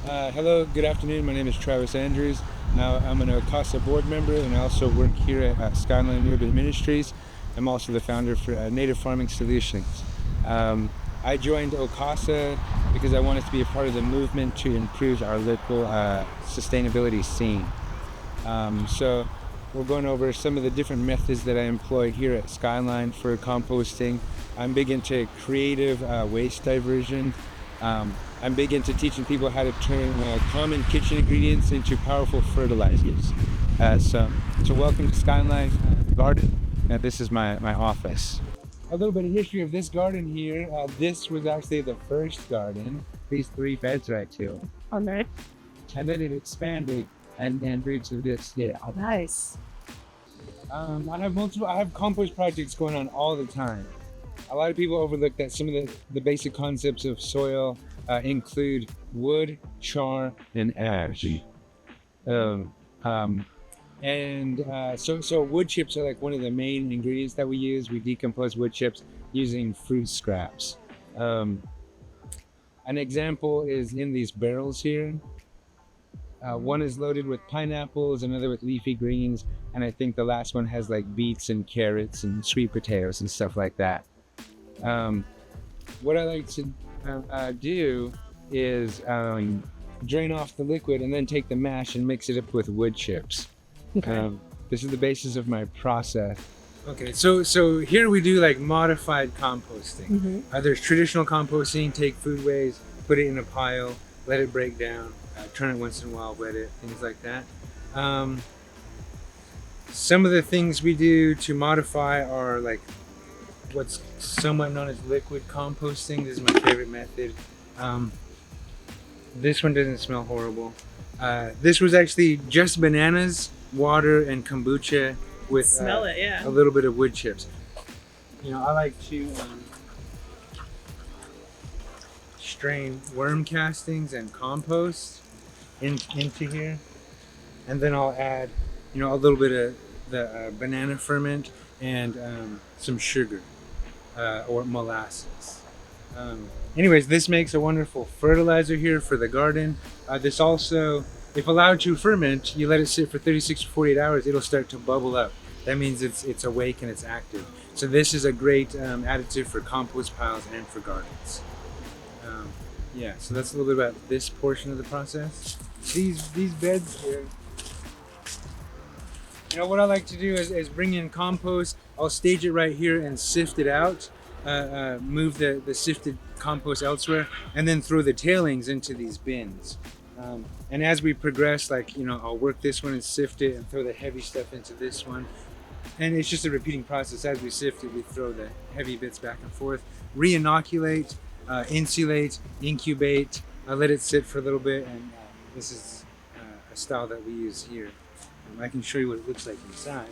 Hello, good afternoon. My name is Travis Andrews. I'm an OCASA board member and I also work here at Skyline Urban Ministries. I'm also the founder for Native Farming Solutions. I joined OCASA because I wanted to be a part of the movement to improve our local sustainability scene. So we're going over some of the different methods that I employ here at Skyline for composting. I'm big into creative waste diversion. I'm big into teaching people how to turn common kitchen ingredients into powerful fertilizers. So welcome to Skyline Garden. This is my office. A little bit of history of this garden here. This was actually the first garden. These three beds right here. Okay. And then it expanded and grew to this. Yeah. Nice. I have compost projects going on all the time. A lot of people overlook that some of the basic concepts of soil include wood, char, and ash. So wood chips are like one of the main ingredients that we use. We decompose wood chips using fruit scraps. An example is in these barrels here. One is loaded with pineapples, another with leafy greens, and I think the last one has like beets and carrots and sweet potatoes and stuff like that. What I like to do is drain off the liquid and then take the mash and mix it up with wood chips. Okay. This is the basis of my process. Okay, so here we do like modified composting. There's traditional composting, take food waste, put it in a pile, let it break down, turn it once in a while, wet it, things like that. Some of the things we do to modify are like what's somewhat known as liquid composting. This is my favorite method. This one doesn't smell horrible. This was actually just bananas, water, and kombucha with Smell it, yeah. a little bit of wood chips. You know, I like to strain worm castings and compost into here, and then I'll add, a little bit of the banana ferment and some sugar or molasses. Anyways, this makes a wonderful fertilizer here for the garden. This also, if allowed to ferment, you let it sit for 36 to 48 hours, it'll start to bubble up. That means it's awake and it's active. So this is a great additive for compost piles and for gardens. Yeah, so that's a little bit about this portion of the process. These beds here, what I like to do is bring in compost. I'll stage it right here and sift it out, move the sifted compost elsewhere, and then throw the tailings into these bins. And as we progress, I'll work this one and sift it and throw the heavy stuff into this one. And it's just a repeating process. As we sift it, we throw the heavy bits back and forth, re-inoculate, insulate, incubate, let it sit for a little bit, and this is a style that we use here. I can show you what it looks like inside.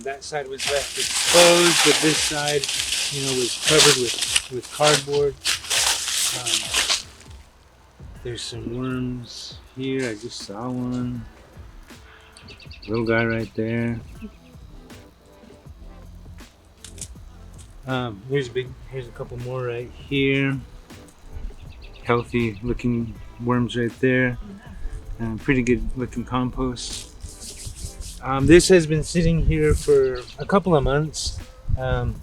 That side was left exposed, but this side, was covered with cardboard. There's some worms here. I just saw one. Little guy right there. Here's a couple more right here. Healthy looking worms right there. Pretty good looking compost. This has been sitting here for a couple of months. Like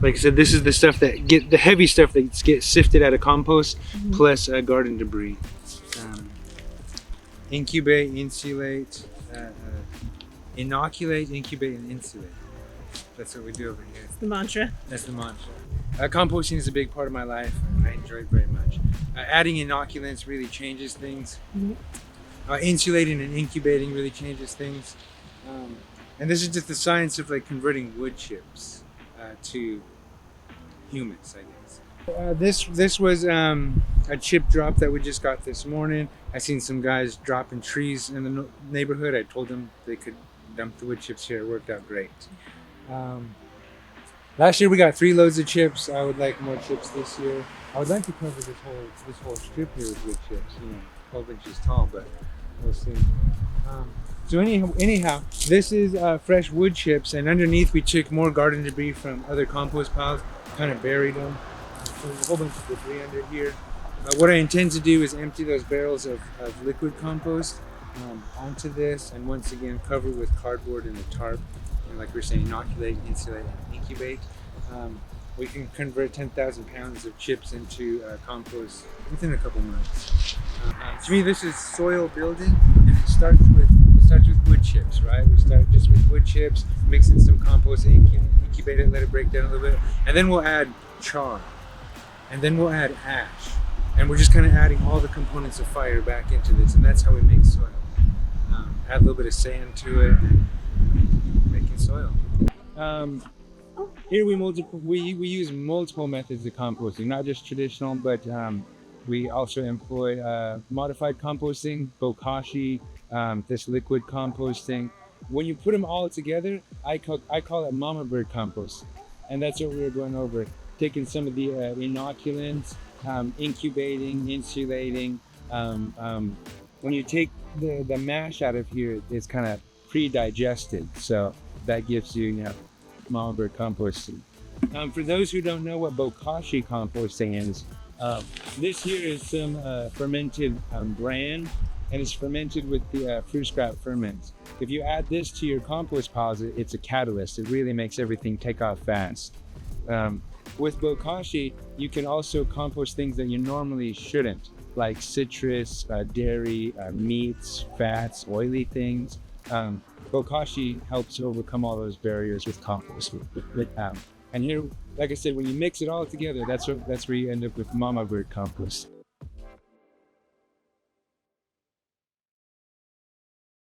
I said, this is the stuff the heavy stuff that gets sifted out of compost, plus garden debris. Incubate, insulate, inoculate, incubate, and insulate. That's what we do over here. The mantra. That's the mantra. Composting is a big part of my life. I enjoy it very much. Adding inoculants really changes things. Insulating and incubating really changes things. And this is just the science of converting wood chips to humans, I guess. This was a chip drop that we just got this morning. I seen some guys dropping trees in the neighborhood. I told them they could dump the wood chips here. It worked out great. Last year we got 3 loads of chips. I would like more chips this year. I would like to cover this whole strip here with wood chips. 12 inches tall, but we'll see. So anyhow, this is fresh wood chips, and underneath we took more garden debris from other compost piles, kind of buried them. So there's a whole bunch of debris under here. What I intend to do is empty those barrels of liquid compost onto this, and once again cover with cardboard and a tarp, and like we're saying, inoculate, insulate, and incubate. We can convert 10,000 pounds of chips into compost within a couple months. To me, this is soil building, and it starts with wood chips, right? We start just with wood chips, mix in some compost, incubate it, let it break down a little bit, and then we'll add char, and then we'll add ash, and we're just kind of adding all the components of fire back into this, and that's how we make soil. Add a little bit of sand to it, and making soil. Here we use multiple methods of composting, not just traditional, but we also employ modified composting, bokashi, this liquid composting. When you put them all together, I call it mama bird compost, and that's what we were going over. Taking some of the inoculants, incubating, insulating. When you take the mash out of here, it's kind of pre-digested, so that gives you, mama bird composting. For those who don't know what bokashi composting is, this here is some fermented bran, and it's fermented with the fruit scrap ferments. If you add this to your compost piles, it's a catalyst. It really makes everything take off fast. With bokashi, you can also compost things that you normally shouldn't, like citrus, dairy, meats, fats, oily things. Bokashi helps overcome all those barriers with compost. And here, like I said, when you mix it all together, that's where you end up with mama bird compost.